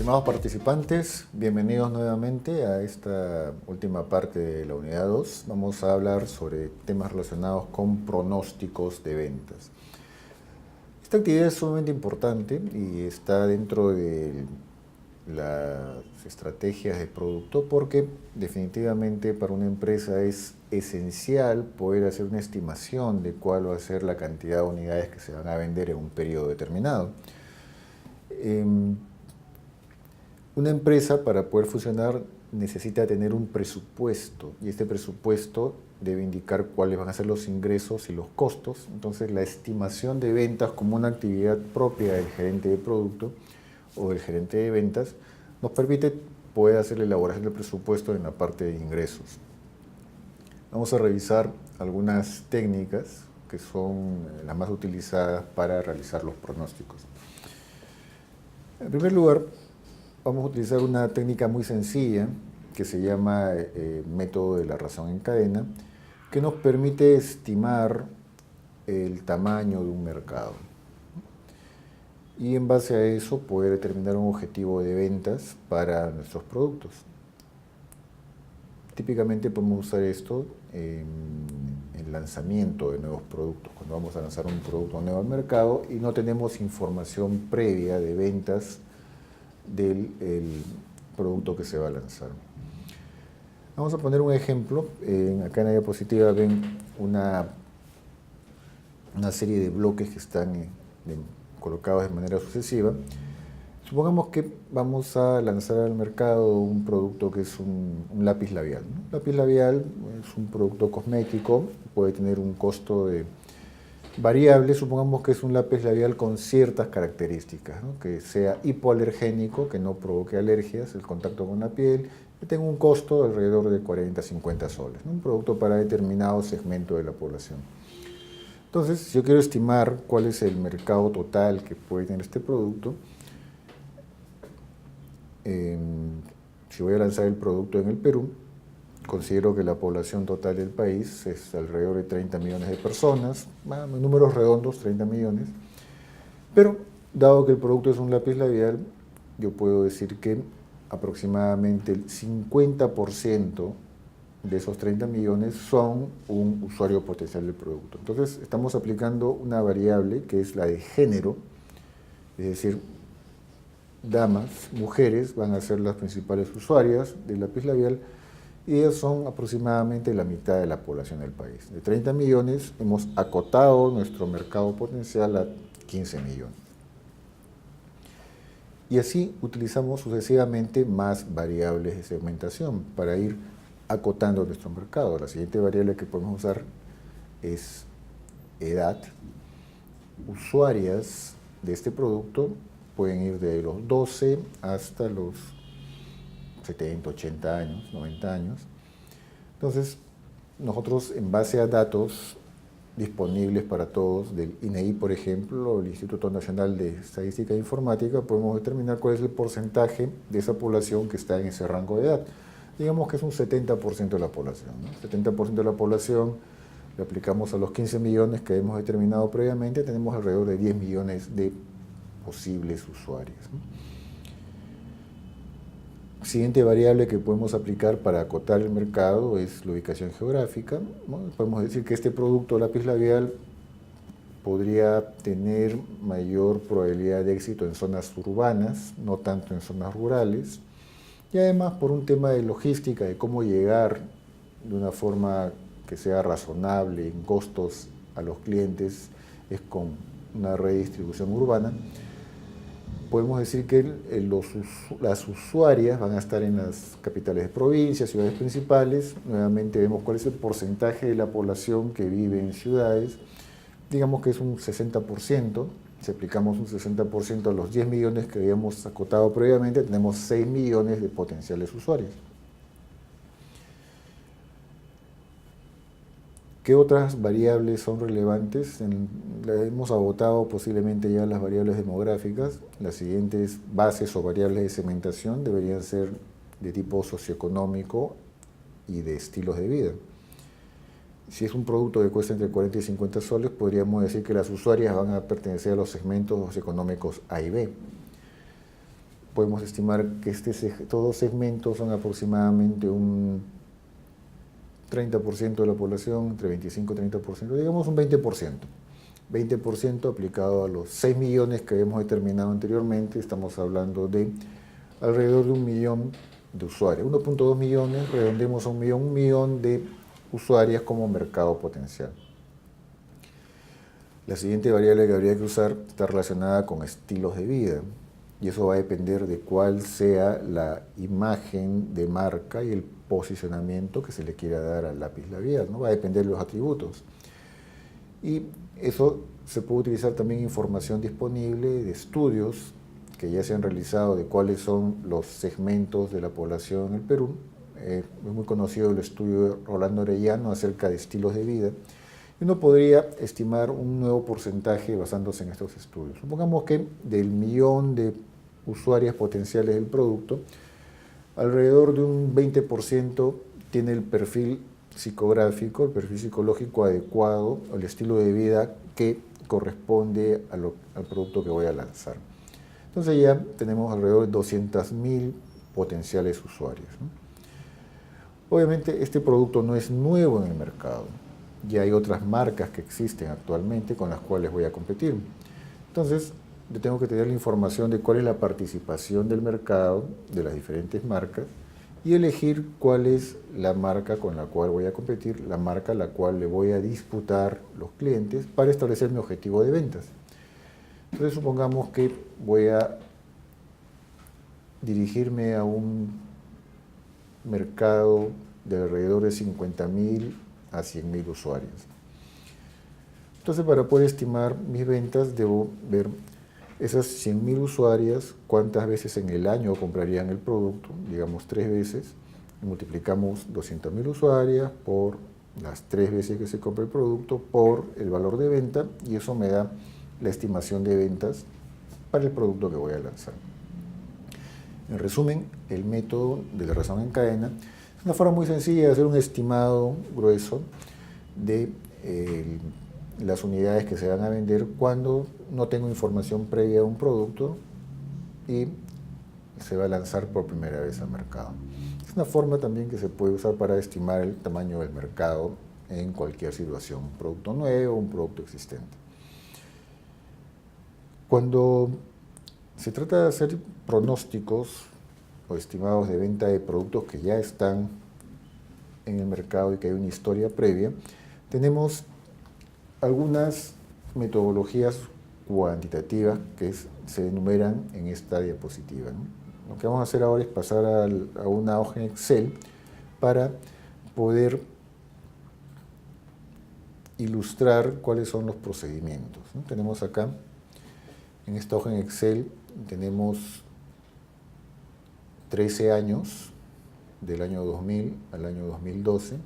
Estimados participantes, bienvenidos nuevamente a esta última parte de la unidad 2. Vamos a hablar sobre temas relacionados con pronósticos de ventas. Esta actividad es sumamente importante y está dentro de las estrategias de producto porque definitivamente para una empresa es esencial poder hacer una estimación de cuál va a ser la cantidad de unidades que se van a vender en un periodo determinado. Una empresa para poder funcionar necesita tener un presupuesto y este presupuesto debe indicar cuáles van a ser los ingresos y los costos. Entonces la estimación de ventas como una actividad propia del gerente de producto o del gerente de ventas nos permite poder hacer la elaboración del presupuesto en la parte de ingresos. Vamos a revisar algunas técnicas que son las más utilizadas para realizar los pronósticos. En primer lugar, vamos a utilizar una técnica muy sencilla que se llama método de la razón en cadena, que nos permite estimar el tamaño de un mercado y en base a eso poder determinar un objetivo de ventas para nuestros productos. Típicamente podemos usar esto en el lanzamiento de nuevos productos, cuando vamos a lanzar un producto nuevo al mercado y no tenemos información previa de ventas del producto que se va a lanzar. Vamos a poner un ejemplo. Acá en la diapositiva ven una serie de bloques que están colocados de manera sucesiva. Supongamos que vamos a lanzar al mercado un producto que es un lápiz labial, ¿no? El lápiz labial es un producto cosmético, puede tener un costo variable. Supongamos que es un lápiz labial con ciertas características, ¿no? Que sea hipoalergénico, que no provoque alergias, el contacto con la piel, que tenga un costo de alrededor de 40-50 soles, ¿no? Un producto para determinado segmento de la población. Entonces, si yo quiero estimar cuál es el mercado total que puede tener este producto, si voy a lanzar el producto en el Perú, considero que la población total del país es alrededor de 30 millones de personas, números redondos, 30 millones, pero dado que el producto es un lápiz labial, yo puedo decir que aproximadamente el 50% de esos 30 millones son un usuario potencial del producto. Entonces estamos aplicando una variable que es la de género, es decir, damas, mujeres van a ser las principales usuarias del lápiz labial y ellas son aproximadamente la mitad de la población del país. De 30 millones hemos acotado nuestro mercado potencial a 15 millones. Y así utilizamos sucesivamente más variables de segmentación para ir acotando nuestro mercado. La siguiente variable que podemos usar es edad. Usuarias de este producto pueden ir de los 12 hasta los 70, 80 años, 90 años. Entonces, nosotros en base a datos disponibles para todos del INEI, por ejemplo, o el Instituto Nacional de Estadística e Informática, podemos determinar cuál es el porcentaje de esa población que está en ese rango de edad. Digamos que es un 70% de la población, ¿no? 70% de la población le aplicamos a los 15 millones que hemos determinado previamente, tenemos alrededor de 10 millones de posibles usuarios, ¿no? Siguiente variable que podemos aplicar para acotar el mercado es la ubicación geográfica, ¿no? Podemos decir que este producto lápiz labial podría tener mayor probabilidad de éxito en zonas urbanas, no tanto en zonas rurales, y además por un tema de logística, de cómo llegar de una forma que sea razonable en costos a los clientes, es con una red de distribución urbana. Podemos decir que las usuarias van a estar en las capitales de provincias, ciudades principales. Nuevamente vemos cuál es el porcentaje de la población que vive en ciudades. Digamos que es un 60%. Si aplicamos un 60% a los 10 millones que habíamos acotado previamente, tenemos 6 millones de potenciales usuarios. ¿Qué otras variables son relevantes? Hemos agotado posiblemente ya las variables demográficas. Las siguientes bases o variables de segmentación deberían ser de tipo socioeconómico y de estilos de vida. Si es un producto que cuesta entre 40 y 50 soles, podríamos decir que las usuarias van a pertenecer a los segmentos socioeconómicos A y B. podemos estimar que todos segmentos son aproximadamente un 30% de la población, entre 25 y 30%, digamos un 20%. 20% aplicado a los 6 millones que habíamos determinado anteriormente, estamos hablando de alrededor de 1 millón de usuarios. 1.2 millones, redondemos a 1 millón de usuarias como mercado potencial. La siguiente variable que habría que usar está relacionada con estilos de vida, y eso va a depender de cuál sea la imagen de marca y el posicionamiento que se le quiera dar al lápiz labial, ¿no? Va a depender de los atributos. Y eso se puede utilizar también información disponible de estudios que ya se han realizado de cuáles son los segmentos de la población en el Perú. Es muy conocido el estudio de Rolando Orellano acerca de estilos de vida. Y uno podría estimar un nuevo porcentaje basándose en estos estudios. Supongamos que del millón de usuarias potenciales del producto, alrededor de un 20% tiene el perfil psicográfico, el perfil psicológico adecuado, el estilo de vida que corresponde al producto que voy a lanzar. Entonces ya tenemos alrededor de 200.000 potenciales usuarios, ¿no? Obviamente este producto no es nuevo en el mercado, ya hay otras marcas que existen actualmente con las cuales voy a competir. Entonces yo tengo que tener la información de cuál es la participación del mercado, de las diferentes marcas, y elegir cuál es la marca con la cual voy a competir, la marca a la cual le voy a disputar los clientes para establecer mi objetivo de ventas. Entonces supongamos que voy a dirigirme a un mercado de alrededor de 50.000 a 100.000 usuarios. Entonces para poder estimar mis ventas debo ver esas 100.000 usuarias, cuántas veces en el año comprarían el producto, digamos 3 veces, multiplicamos 200.000 usuarias por las 3 veces que se compra el producto por el valor de venta, y eso me da la estimación de ventas para el producto que voy a lanzar. En resumen, el método de la razón en cadena es una forma muy sencilla de hacer un estimado grueso de las unidades que se van a vender cuando no tengo información previa a un producto y se va a lanzar por primera vez al mercado. Es una forma también que se puede usar para estimar el tamaño del mercado en cualquier situación, un producto nuevo o un producto existente. Cuando se trata de hacer pronósticos o estimados de venta de productos que ya están en el mercado y que hay una historia previa, tenemos algunas metodologías cuantitativas que se enumeran en esta diapositiva, ¿no? Lo que vamos a hacer ahora es pasar a una hoja en Excel para poder ilustrar cuáles son los procedimientos, ¿no? Tenemos acá, en esta hoja en Excel, tenemos 13 años, del año 2000 al año 2012.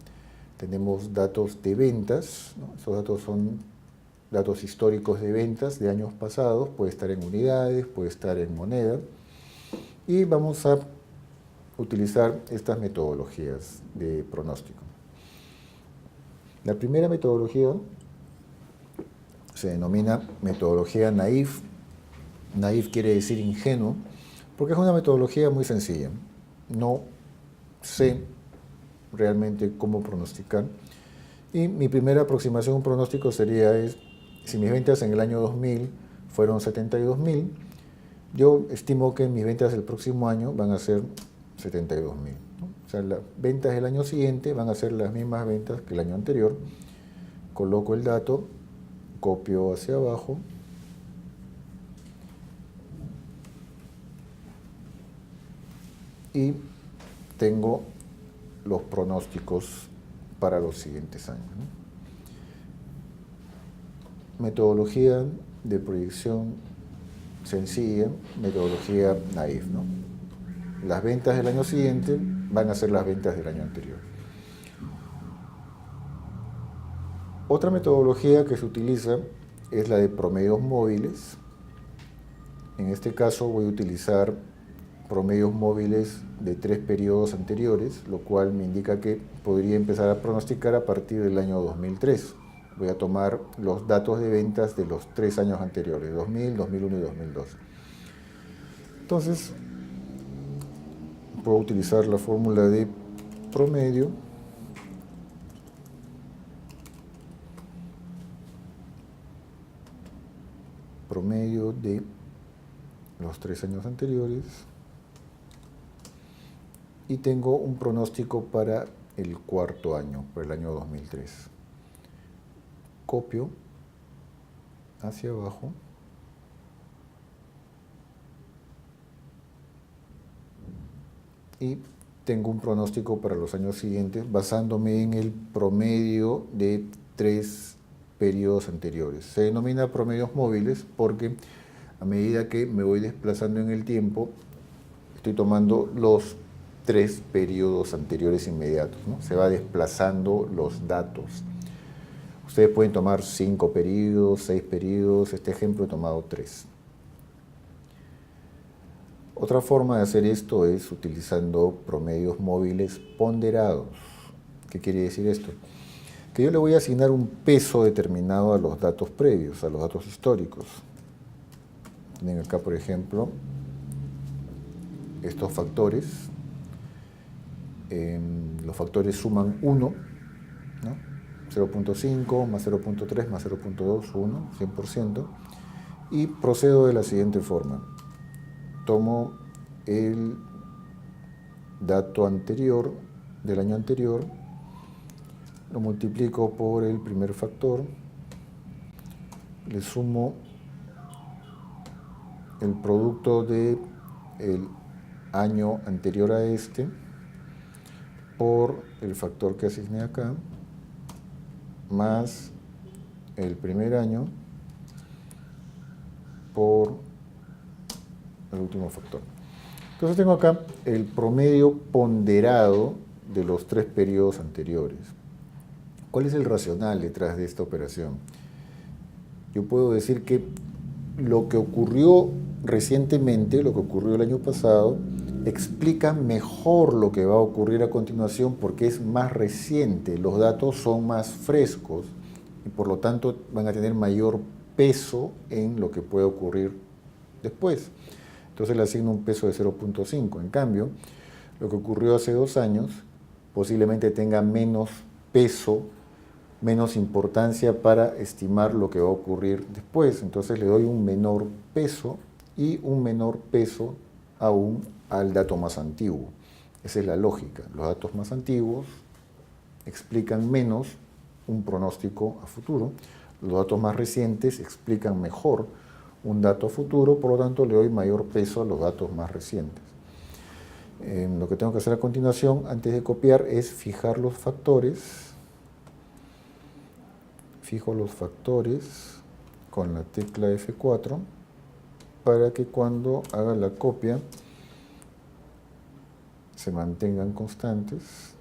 Tenemos datos de ventas, ¿no? Esos datos son datos históricos de ventas de años pasados, puede estar en unidades, puede estar en moneda, y vamos a utilizar estas metodologías de pronóstico. La primera metodología se denomina metodología naïf. Naïf quiere decir ingenuo, porque es una metodología muy sencilla. No sé realmente cómo pronosticar, y mi primera aproximación a un pronóstico sería si mis ventas en el año 2000 fueron 72.000, yo estimo que mis ventas del próximo año van a ser 72.000, ¿no? O sea, las ventas del año siguiente van a ser las mismas ventas que el año anterior. Coloco el dato, copio hacia abajo y tengo los pronósticos para los siguientes años, ¿no? Metodología de proyección sencilla, metodología naïf, ¿no? Las ventas del año siguiente van a ser las ventas del año anterior. Otra metodología que se utiliza es la de promedios móviles. En este caso voy a utilizar promedios móviles de 3 periodos anteriores, lo cual me indica que podría empezar a pronosticar a partir del año 2003. Voy a tomar los datos de ventas de los 3 años anteriores, 2000, 2001 y 2002. Entonces, puedo utilizar la fórmula de promedio de los 3 años anteriores y tengo un pronóstico para el cuarto año, para el año 2003. Copio hacia abajo y tengo un pronóstico para los años siguientes basándome en el promedio de 3 periodos anteriores. Se denomina promedios móviles porque a medida que me voy desplazando en el tiempo, estoy tomando los 3 periodos anteriores inmediatos, ¿no? Se va desplazando los datos. Ustedes pueden tomar 5 periodos, 6 periodos, este ejemplo he tomado 3. Otra forma de hacer esto es utilizando promedios móviles ponderados. ¿Qué quiere decir esto? Que yo le voy a asignar un peso determinado a los datos previos, a los datos históricos. Tienen acá, por ejemplo, estos factores. Los factores suman 1, ¿no? 0.5 más 0.3 más 0.2, 1, 100%. Y procedo de la siguiente forma. Tomo el dato anterior, del año anterior, lo multiplico por el primer factor, le sumo el producto del año anterior a este por el factor que asigné acá, más el primer año por el último factor. Entonces tengo acá el promedio ponderado de los 3 periodos anteriores. ¿Cuál es el racional detrás de esta operación? Yo puedo decir que lo que ocurrió recientemente, lo que ocurrió el año pasado, explica mejor lo que va a ocurrir a continuación porque es más reciente, los datos son más frescos y por lo tanto van a tener mayor peso en lo que puede ocurrir después. Entonces le asigno un peso de 0.5. En cambio, lo que ocurrió hace 2 años posiblemente tenga menos peso, menos importancia para estimar lo que va a ocurrir después. Entonces le doy un menor peso y un menor peso aún al dato más antiguo. Esa es la lógica. Los datos más antiguos explican menos un pronóstico a futuro. Los datos más recientes explican mejor un dato a futuro, por lo tanto le doy mayor peso a los datos más recientes. Lo que tengo que hacer a continuación, antes de copiar, es fijar los factores. Fijo los factores con la tecla F4 para que cuando haga la copia se mantengan constantes.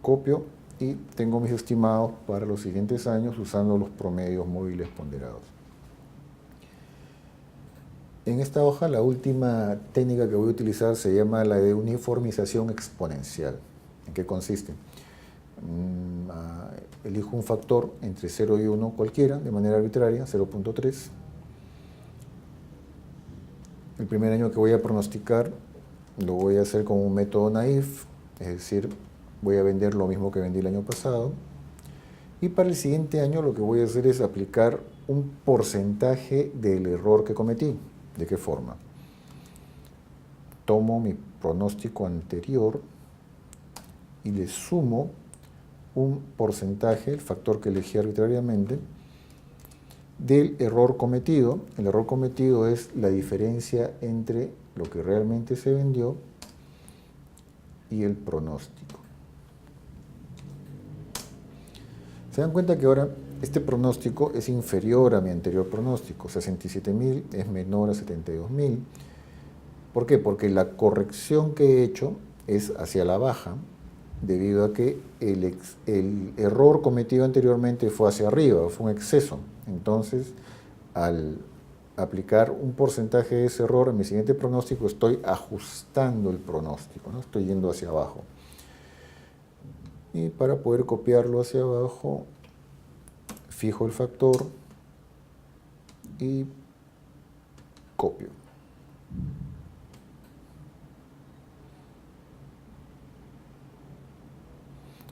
Copio y tengo mis estimados para los siguientes años usando los promedios móviles ponderados. En esta hoja la última técnica que voy a utilizar se llama la de uniformización exponencial. ¿En qué consiste? Elijo un factor entre 0 y 1 cualquiera, de manera arbitraria, 0.3. El primer año que voy a pronosticar lo voy a hacer con un método naif, es decir, voy a vender lo mismo que vendí el año pasado. Y para el siguiente año lo que voy a hacer es aplicar un porcentaje del error que cometí. ¿De qué forma? Tomo mi pronóstico anterior y le sumo un porcentaje, el factor que elegí arbitrariamente, del error cometido. El error cometido es la diferencia entre lo que realmente se vendió y el pronóstico. Se dan cuenta que ahora este pronóstico es inferior a mi anterior pronóstico. 67.000 es menor a 72.000. ¿Por qué? Porque la corrección que he hecho es hacia la baja, debido a que el error cometido anteriormente fue hacia arriba, fue un exceso. Entonces, al aplicar un porcentaje de ese error en mi siguiente pronóstico, estoy ajustando el pronóstico, ¿no? Estoy yendo hacia abajo. Y para poder copiarlo hacia abajo, fijo el factor y copio.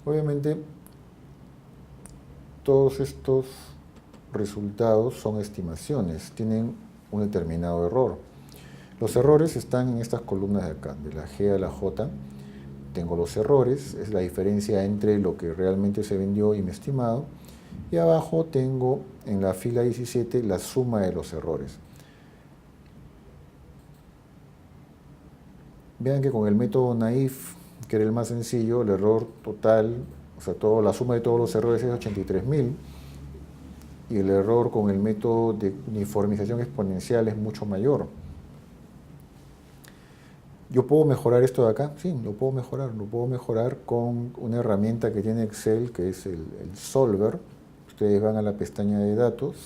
Obviamente, todos estos resultados son estimaciones, tienen un determinado error. Los errores están en estas columnas de acá, de la G a la J. Tengo los errores, es la diferencia entre lo que realmente se vendió y mi estimado. Y abajo tengo en la fila 17 la suma de los errores. Vean que con el método naif, que era el más sencillo, el error total, o sea, la suma de todos los errores es 83.000, y el error con el método de uniformización exponencial es mucho mayor. ¿Yo puedo mejorar esto de acá? Sí, lo puedo mejorar con una herramienta que tiene Excel, que es el Solver. Ustedes van a la pestaña de datos.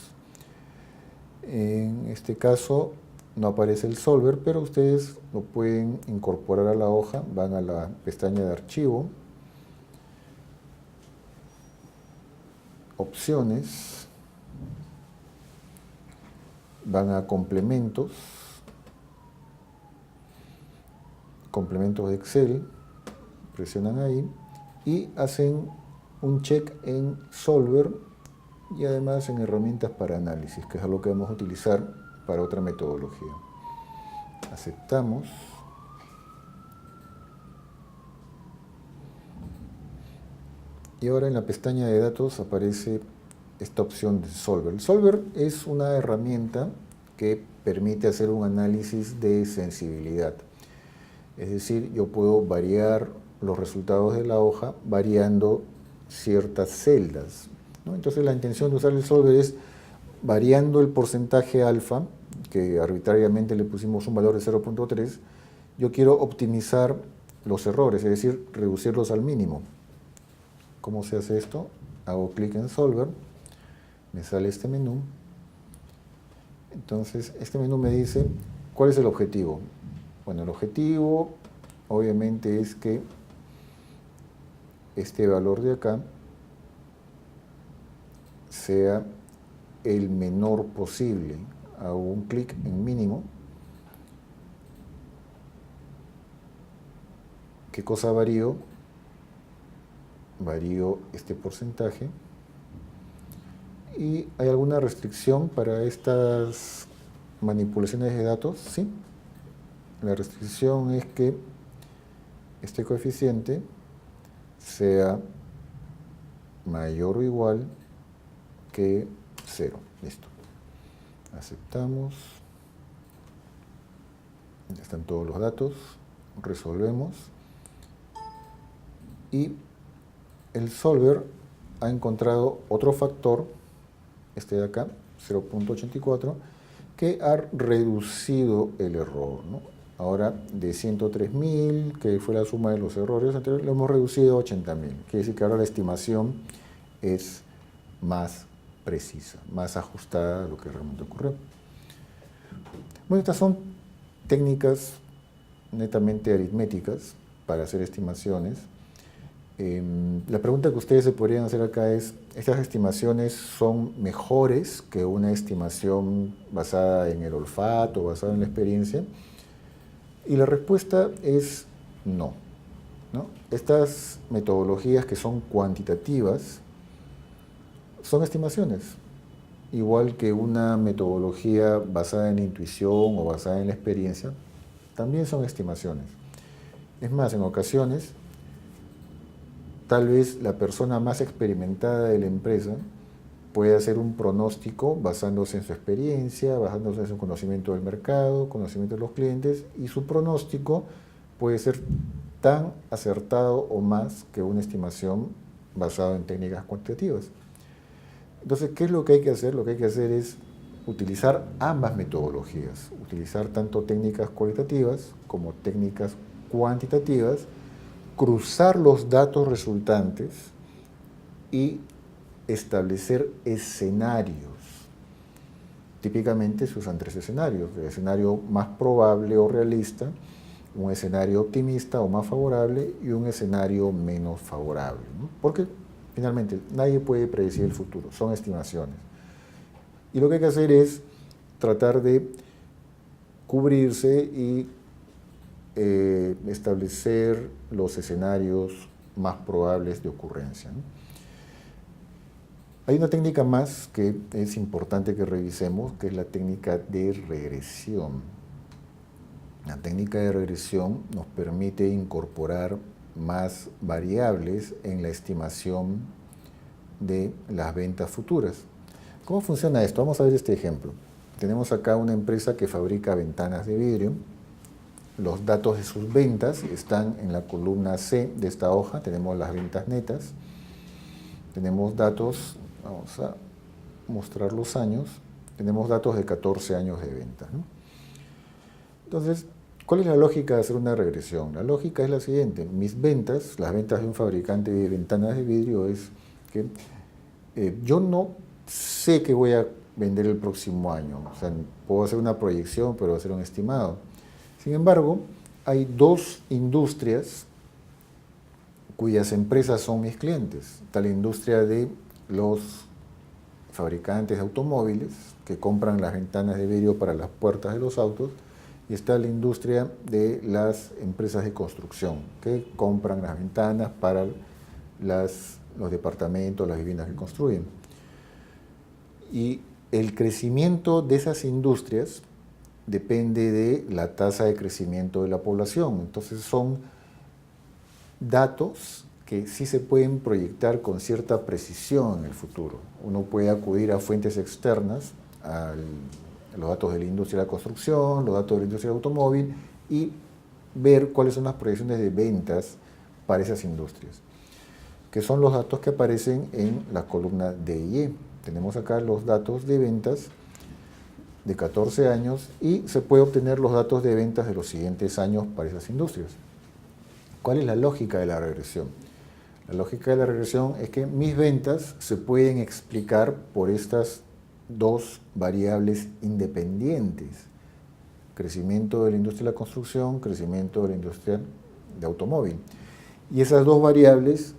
En este caso no aparece el Solver, pero ustedes lo pueden incorporar a la hoja. Van a la pestaña de archivo, opciones, van a complementos de Excel, presionan ahí y hacen un check en Solver y además en herramientas para análisis, que es algo que vamos a utilizar para otra metodología. Aceptamos. Y ahora en la pestaña de datos aparece esta opción de Solver. El Solver es una herramienta que permite hacer un análisis de sensibilidad. Es decir, yo puedo variar los resultados de la hoja variando ciertas celdas, ¿no? Entonces la intención de usar el Solver es variando el porcentaje alfa, que arbitrariamente le pusimos un valor de 0.3, yo quiero optimizar los errores, es decir, reducirlos al mínimo. ¿Cómo se hace esto? Hago clic en Solver, me sale este menú. Entonces, este menú me dice, ¿cuál es el objetivo? Bueno, el objetivo obviamente es que este valor de acá sea el menor posible. Hago un clic en mínimo. ¿Qué cosa varío? Varío este porcentaje. ¿Y hay alguna restricción para estas manipulaciones de datos? Sí. La restricción es que este coeficiente sea mayor o igual que 0. Listo. Aceptamos. Ya están todos los datos. Resolvemos. Y el Solver ha encontrado otro factor, este de acá, 0.84, que ha reducido el error, ¿no? Ahora, de 103.000, que fue la suma de los errores anteriores, lo hemos reducido a 80.000. Quiere decir que ahora la estimación es más precisa, más ajustada a lo que realmente ocurrió. Bueno, estas son técnicas netamente aritméticas para hacer estimaciones. La pregunta que ustedes se podrían hacer acá es, ¿estas estimaciones son mejores que una estimación basada en el olfato, basada en la experiencia? Y la respuesta es no, ¿no? Estas metodologías que son cuantitativas son estimaciones, igual que una metodología basada en la intuición o basada en la experiencia, también son estimaciones. Es más, en ocasiones, tal vez la persona más experimentada de la empresa puede hacer un pronóstico basándose en su experiencia, basándose en su conocimiento del mercado, conocimiento de los clientes, y su pronóstico puede ser tan acertado o más que una estimación basada en técnicas cuantitativas. Entonces, ¿qué es lo que hay que hacer? Lo que hay que hacer es utilizar ambas metodologías, utilizar tanto técnicas cualitativas como técnicas cuantitativas, cruzar los datos resultantes y establecer escenarios. Típicamente se usan 3 escenarios: el escenario más probable o realista, un escenario optimista o más favorable y un escenario menos favorable, ¿no? Porque finalmente nadie puede predecir el futuro, son estimaciones. Y lo que hay que hacer es tratar de cubrirse y establecer los escenarios más probables de ocurrencia, ¿no? Hay una técnica más que es importante que revisemos, que es la técnica de regresión. La técnica de regresión nos permite incorporar más variables en la estimación de las ventas futuras. ¿Cómo funciona esto? Vamos a ver este ejemplo. Tenemos acá una empresa que fabrica ventanas de vidrio. Los datos de sus ventas están en la columna C de esta hoja. Tenemos las ventas netas. Tenemos datos, vamos a mostrar los años. Tenemos datos de 14 años de ventas, ¿no? Entonces, ¿cuál es la lógica de hacer una regresión? La lógica es la siguiente. Mis ventas, las ventas de un fabricante de ventanas de vidrio es que yo no sé que voy a vender el próximo año. O sea, puedo hacer una proyección, pero hacer un estimado. Sin embargo, hay dos industrias cuyas empresas son mis clientes. Está la industria de los fabricantes de automóviles que compran las ventanas de vidrio para las puertas de los autos, y está la industria de las empresas de construcción que compran las ventanas para los departamentos, las viviendas que construyen. Y el crecimiento de esas industrias depende de la tasa de crecimiento de la población. Entonces son datos que sí se pueden proyectar con cierta precisión en el futuro. Uno puede acudir a fuentes externas, a los datos de la industria de la construcción, los datos de la industria del automóvil, y ver cuáles son las proyecciones de ventas para esas industrias, que son los datos que aparecen en la columna D y E. Tenemos acá los datos de ventas de 14 años y se puede obtener los datos de ventas de los siguientes años para esas industrias. ¿Cuál es la lógica de la regresión? La lógica de la regresión es que mis ventas se pueden explicar por estas dos variables independientes: crecimiento de la industria de la construcción, crecimiento de la industria de automóvil. Y esas dos variables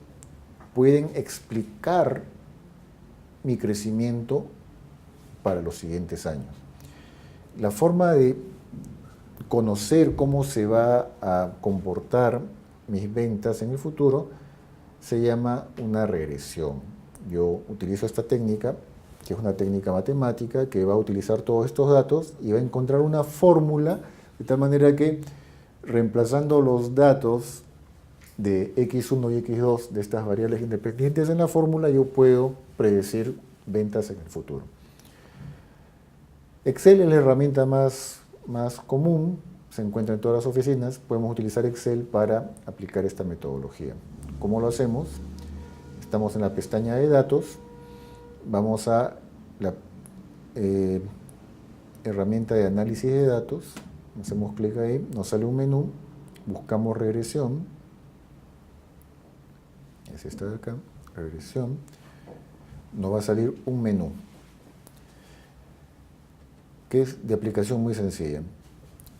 pueden explicar mi crecimiento para los siguientes años. La forma de conocer cómo se va a comportar mis ventas en el futuro se llama una regresión. Yo utilizo esta técnica, que es una técnica matemática, que va a utilizar todos estos datos y va a encontrar una fórmula de tal manera que, reemplazando los datos de x1 y x2 de estas variables independientes en la fórmula, yo puedo predecir ventas en el futuro. Excel es la herramienta más común, se encuentra en todas las oficinas. Podemos utilizar Excel para aplicar esta metodología. ¿Cómo lo hacemos? Estamos en la pestaña de datos, vamos a la herramienta de análisis de datos, hacemos clic ahí, nos sale un menú, buscamos regresión, es esta de acá, regresión, nos va a salir un menú que es de aplicación muy sencilla.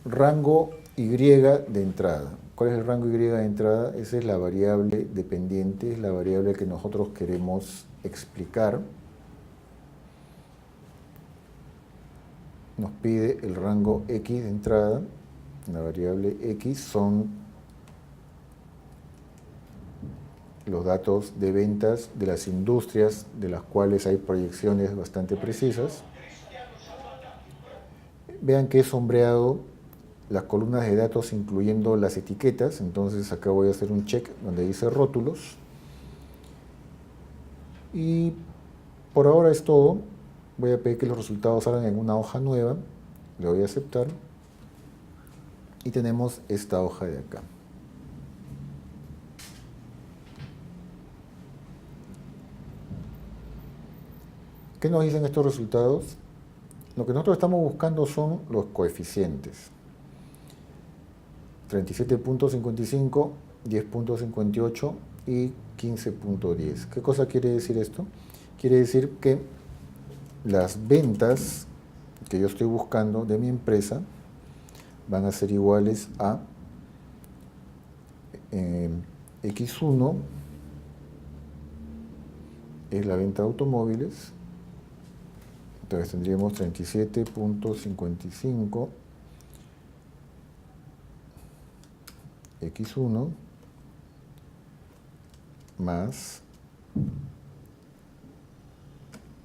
Rango Y de entrada. ¿Cuál es el rango Y de entrada? Esa es la variable dependiente, es la variable que nosotros queremos explicar. Nos pide el rango X de entrada. La variable X son los datos de ventas de las industrias de las cuales hay proyecciones bastante precisas. Vean que he sombreado las columnas de datos incluyendo las etiquetas. Entonces acá voy a hacer un check donde dice rótulos. Y por ahora es todo. Voy a pedir que los resultados salgan en una hoja nueva. Le voy a aceptar. Y tenemos esta hoja de acá. ¿Qué nos dicen estos resultados? Lo que nosotros estamos buscando son los coeficientes. 37.55, 10.58 y 15.10. ¿Qué cosa quiere decir esto? Quiere decir que las ventas que yo estoy buscando de mi empresa van a ser iguales a X1 es la venta de automóviles. Entonces tendríamos 37.55 X1 más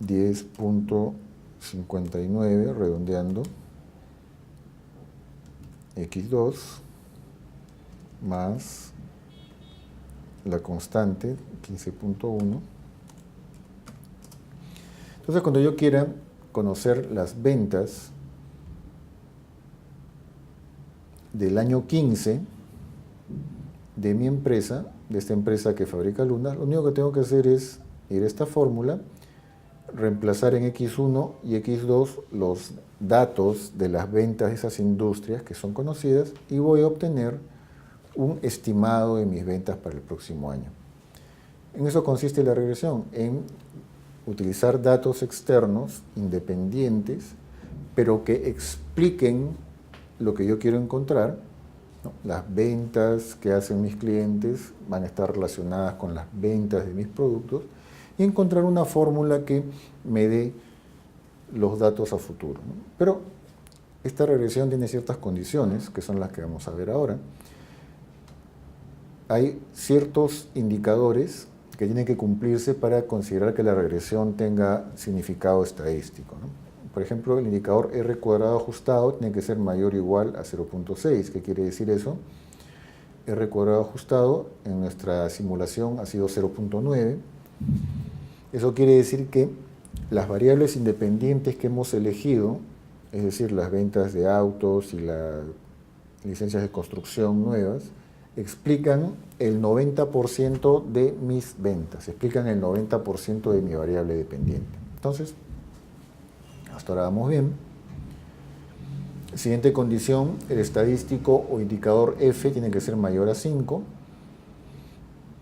10.59, redondeando, x2 más la constante 15.1. Entonces, cuando yo quiera conocer las ventas del año 15 de mi empresa, de esta empresa que fabrica lunas, lo único que tengo que hacer es ir a esta fórmula, reemplazar en X1 y X2 los datos de las ventas de esas industrias que son conocidas y voy a obtener un estimado de mis ventas para el próximo año. En eso consiste la regresión, en utilizar datos externos, independientes, pero que expliquen lo que yo quiero encontrar, ¿no? Las ventas que hacen mis clientes van a estar relacionadas con las ventas de mis productos y encontrar una fórmula que me dé los datos a futuro, ¿no? Pero esta regresión tiene ciertas condiciones, que son las que vamos a ver ahora. Hay ciertos indicadores que tienen que cumplirse para considerar que la regresión tenga significado estadístico, ¿no? Por ejemplo, el indicador R cuadrado ajustado tiene que ser mayor o igual a 0.6. ¿Qué quiere decir eso? R cuadrado ajustado en nuestra simulación ha sido 0.9. Eso quiere decir que las variables independientes que hemos elegido, es decir, las ventas de autos y las licencias de construcción nuevas, explican el 90% de mis ventas, explican el 90% de mi variable dependiente. Entonces, hasta ahora vamos bien. Siguiente condición, el estadístico o indicador F tiene que ser mayor a 5.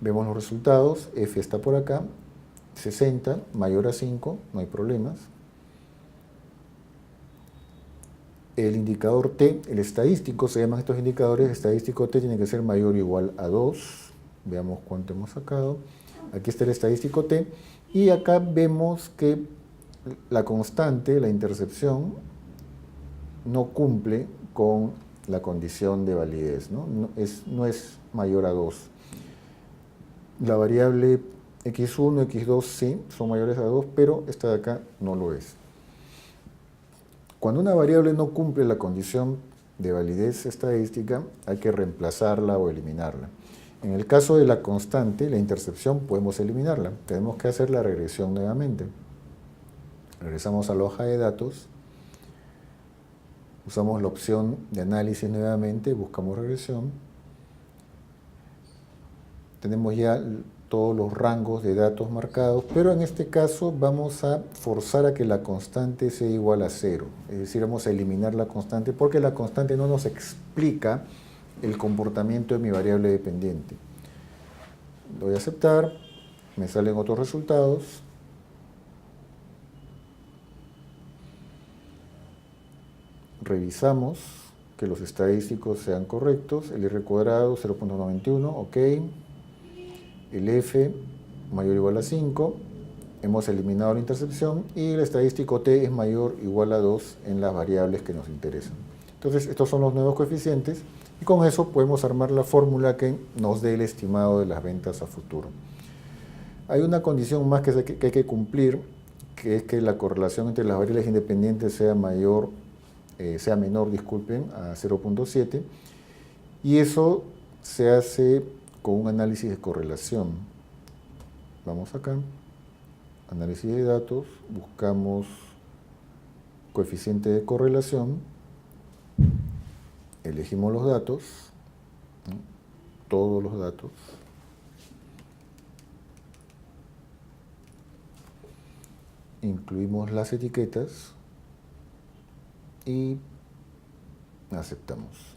Vemos los resultados, F está por acá, 60, mayor a 5, no hay problemas. El indicador T, el estadístico, se llaman estos indicadores, el estadístico T tiene que ser mayor o igual a 2. Veamos cuánto hemos sacado. Aquí está el estadístico T. Y acá vemos que la constante, la intercepción, no cumple con la condición de validez, ¿no? No es mayor a 2. La variable X1, X2 sí, son mayores a 2, pero esta de acá no lo es. Cuando una variable no cumple la condición de validez estadística, hay que reemplazarla o eliminarla. En el caso de la constante, la intercepción, podemos eliminarla. Tenemos que hacer la regresión nuevamente. Regresamos a la hoja de datos, usamos la opción de análisis nuevamente, buscamos regresión. Tenemos ya todos los rangos de datos marcados, pero en este caso vamos a forzar a que la constante sea igual a 0. Es decir, vamos a eliminar la constante porque la constante no nos explica el comportamiento de mi variable dependiente. Doy a aceptar, me salen otros resultados. Revisamos que los estadísticos sean correctos. El R cuadrado 0.91, ok. El F mayor o igual a 5, hemos eliminado la intercepción y el estadístico T es mayor o igual a 2 en las variables que nos interesan. Entonces, estos son los nuevos coeficientes y con eso podemos armar la fórmula que nos dé el estimado de las ventas a futuro. Hay una condición más que hay que cumplir, que es que la correlación entre las variables independientes sea menor, a 0.7, y eso se hace con un análisis de correlación. Vamos acá, análisis de datos, buscamos coeficiente de correlación, elegimos los datos, ¿no? Todos los datos, incluimos las etiquetas y aceptamos.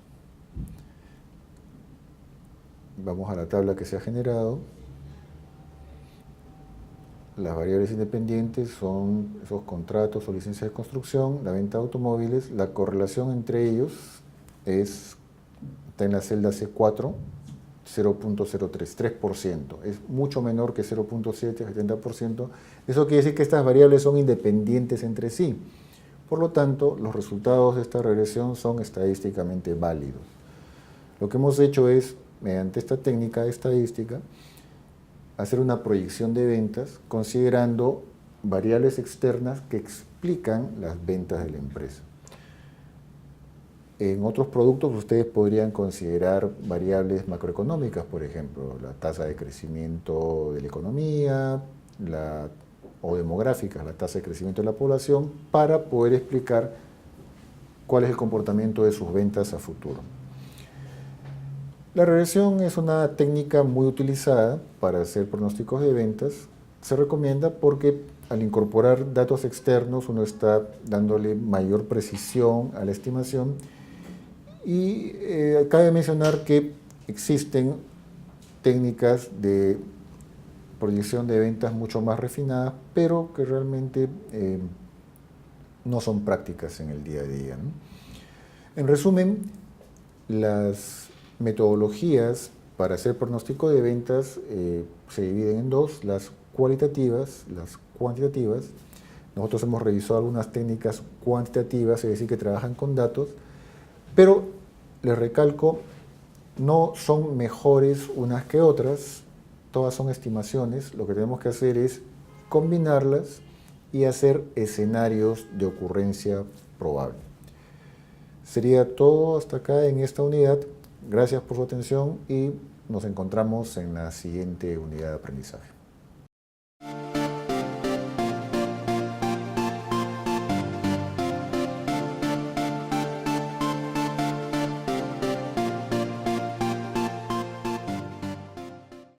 Vamos a la tabla que se ha generado. Las variables independientes son esos contratos o licencias de construcción, la venta de automóviles. La correlación entre ellos está en la celda C4, 0.03, 3%. Es mucho menor que 0.7, 70%. Eso quiere decir que estas variables son independientes entre sí. Por lo tanto, los resultados de esta regresión son estadísticamente válidos. Lo que hemos hecho es, mediante esta técnica estadística, hacer una proyección de ventas considerando variables externas que explican las ventas de la empresa. En otros productos ustedes podrían considerar variables macroeconómicas, por ejemplo, la tasa de crecimiento de la economía o demográficas, la tasa de crecimiento de la población, para poder explicar cuál es el comportamiento de sus ventas a futuro. La regresión es una técnica muy utilizada para hacer pronósticos de ventas. Se recomienda porque al incorporar datos externos uno está dándole mayor precisión a la estimación y cabe mencionar que existen técnicas de proyección de ventas mucho más refinadas, pero que realmente no son prácticas en el día a día, ¿no? En resumen, las metodologías para hacer pronóstico de ventas se dividen en dos, las cualitativas, las cuantitativas. Nosotros hemos revisado algunas técnicas cuantitativas, es decir, que trabajan con datos, pero les recalco, no son mejores unas que otras, todas son estimaciones. Lo que tenemos que hacer es combinarlas y hacer escenarios de ocurrencia probable. Sería todo hasta acá en esta unidad. Gracias por su atención y nos encontramos en la siguiente unidad de aprendizaje.